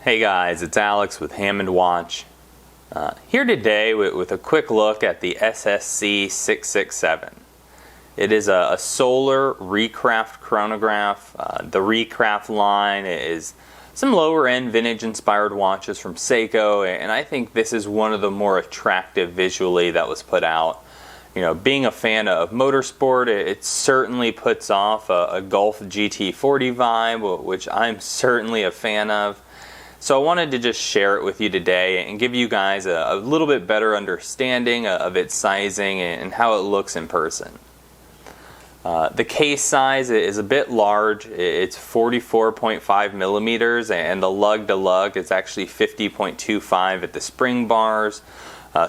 Hey guys, it's Alex with Hammond Watch. Here today with a quick look at the SSC667. It is a solar Recraft chronograph. The Recraft line is some lower end vintage inspired watches from Seiko, and I think this is one of the more attractive visually that was put out. You know, being a fan of motorsport, it certainly puts off a Golf GT40 vibe, which I'm certainly a fan of. So I wanted to just share it with you today and give you guys a little bit better understanding of its sizing and how it looks in person. The case size is a bit large. It's 44.5 millimeters, and the lug to lug is actually 50.25 at the spring bars.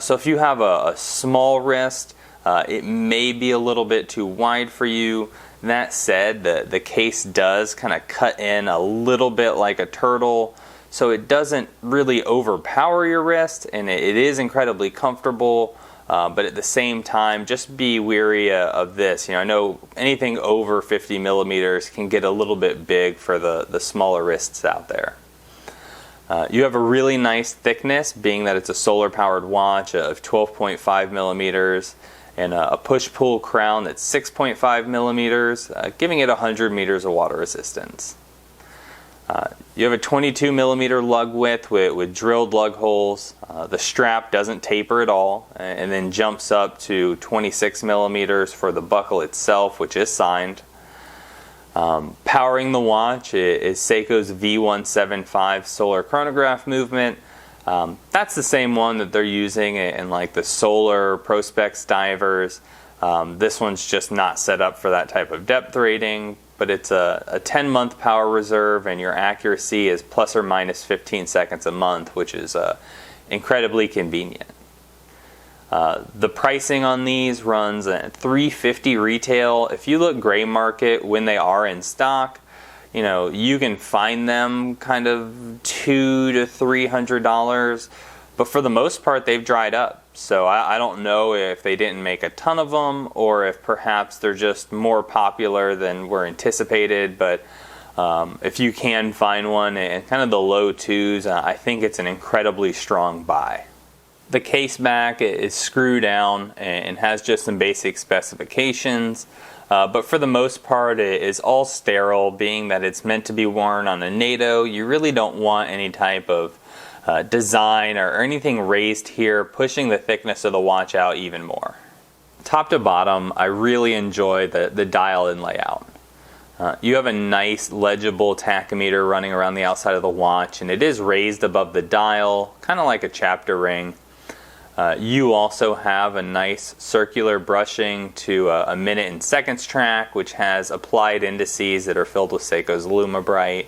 So if you have a small wrist, it may be a little bit too wide for you. That said, the case does kind of cut in a little bit like a turtle, so it doesn't really overpower your wrist, and it is incredibly comfortable. But at the same time, just be wary of this. You know, I know anything over 50 millimeters can get a little bit big for the smaller wrists out there. You have a really nice thickness, being that it's a solar-powered watch of 12.5 millimeters, and a push-pull crown that's 6.5 millimeters, giving it 100 meters of water resistance. You have a 22 millimeter lug width with drilled lug holes. The strap doesn't taper at all, and then jumps up to 26 millimeters for the buckle itself, which is signed. Powering the watch is Seiko's V175 solar chronograph movement. That's the same one that they're using in like the solar prospex divers. This one's just not set up for that type of depth rating, but it's a 10-month power reserve, and your accuracy is plus or minus 15 seconds a month, which is incredibly convenient. The pricing on these runs at $350 retail. If you look gray market when they are in stock, you know, you can find them kind of $200 to $300, but for the most part they've dried up. So I don't know if they didn't make a ton of them, or if perhaps they're just more popular than were anticipated. But if you can find one in kind of the low twos, I think it's an incredibly strong buy. The case back is screw down and has just some basic specifications, but for the most part it is all sterile, being that it's meant to be worn on a NATO. You really don't want any type of design or anything raised here, pushing the thickness of the watch out even more. Top to bottom, I really enjoy the dial and layout. You have a nice legible tachometer running around the outside of the watch, and it is raised above the dial, kind of like a chapter ring. You also have a nice circular brushing to a minute and seconds track, which has applied indices that are filled with Seiko's LumiBrite,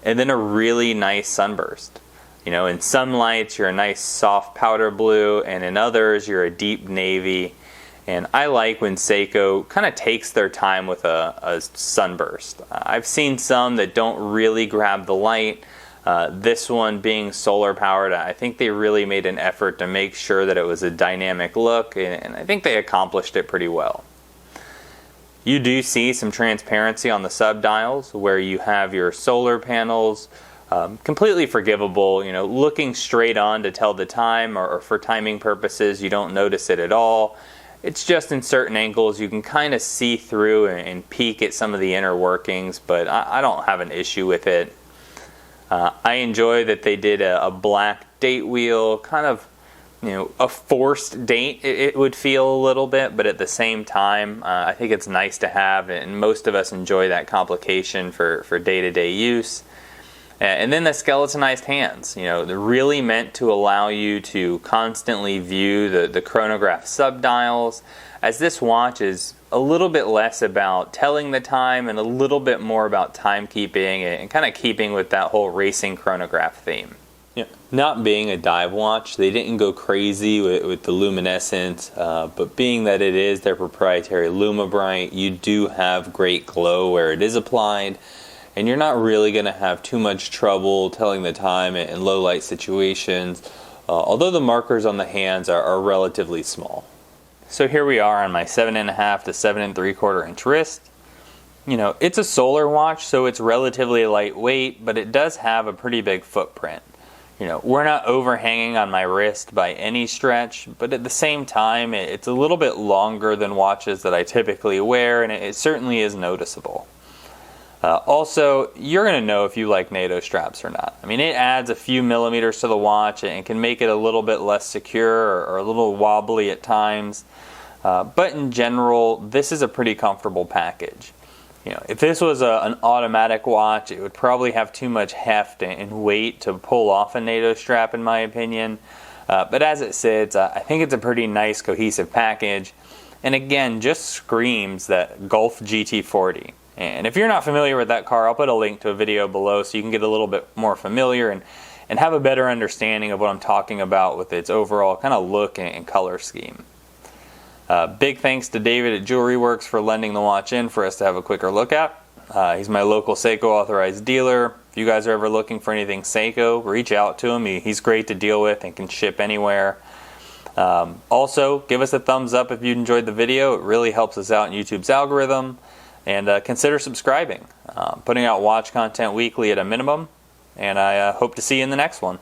and then a really nice sunburst. You know, in some lights you're a nice soft powder blue, and in others you're a deep navy. And I like when Seiko kind of takes their time with a sunburst. I've seen some that don't really grab the light. This one being solar powered, I think they really made an effort to make sure that it was a dynamic look, and I think they accomplished it pretty well. You do see some transparency on the sub-dials where you have your solar panels. Completely forgivable, you know, looking straight on to tell the time, or for timing purposes you don't notice it at all. It's just in certain angles you can kind of see through and peek at some of the inner workings, but I don't have an issue with it. I enjoy that they did a black date wheel, kind of, you know, a forced date it would feel a little bit, but at the same time I think it's nice to have, and most of us enjoy that complication for day-to-day use. And then the skeletonized hands, you know, they're really meant to allow you to constantly view the chronograph sub-dials, as this watch is a little bit less about telling the time and a little bit more about timekeeping and kind of keeping with that whole racing chronograph theme. Yeah. Not being a dive watch, they didn't go crazy with the luminescence, but being that it is their proprietary LumiBrite, you do have great glow where it is applied. And you're not really going to have too much trouble telling the time in low light situations, although the markers on the hands are relatively small. So here we are on my 7.5 to 7 3/4 inch wrist. It's a solar watch, so it's relatively lightweight, but it does have a pretty big footprint. We're not overhanging on my wrist by any stretch, but at the same time, it's a little bit longer than watches that I typically wear, and it certainly is noticeable. Also, you're going to know if you like NATO straps or not. It adds a few millimeters to the watch and can make it a little bit less secure or a little wobbly at times. But in general, this is a pretty comfortable package. If this was an automatic watch, it would probably have too much heft and weight to pull off a NATO strap, in my opinion. But as it sits, I think it's a pretty nice, cohesive package. And again, just screams that Golf GT40. And if you're not familiar with that car, I'll put a link to a video below so you can get a little bit more familiar and have a better understanding of what I'm talking about with its overall kind of look and color scheme. Big thanks to David at Jewelry Works for lending the watch in for us to have a quicker look at. He's my local Seiko authorized dealer. If you guys are ever looking for anything Seiko, reach out to him. He's great to deal with and can ship anywhere. Also, give us a thumbs up if you enjoyed the video. It really helps us out in YouTube's algorithm. And consider subscribing. Putting out watch content weekly at a minimum. And I hope to see you in the next one.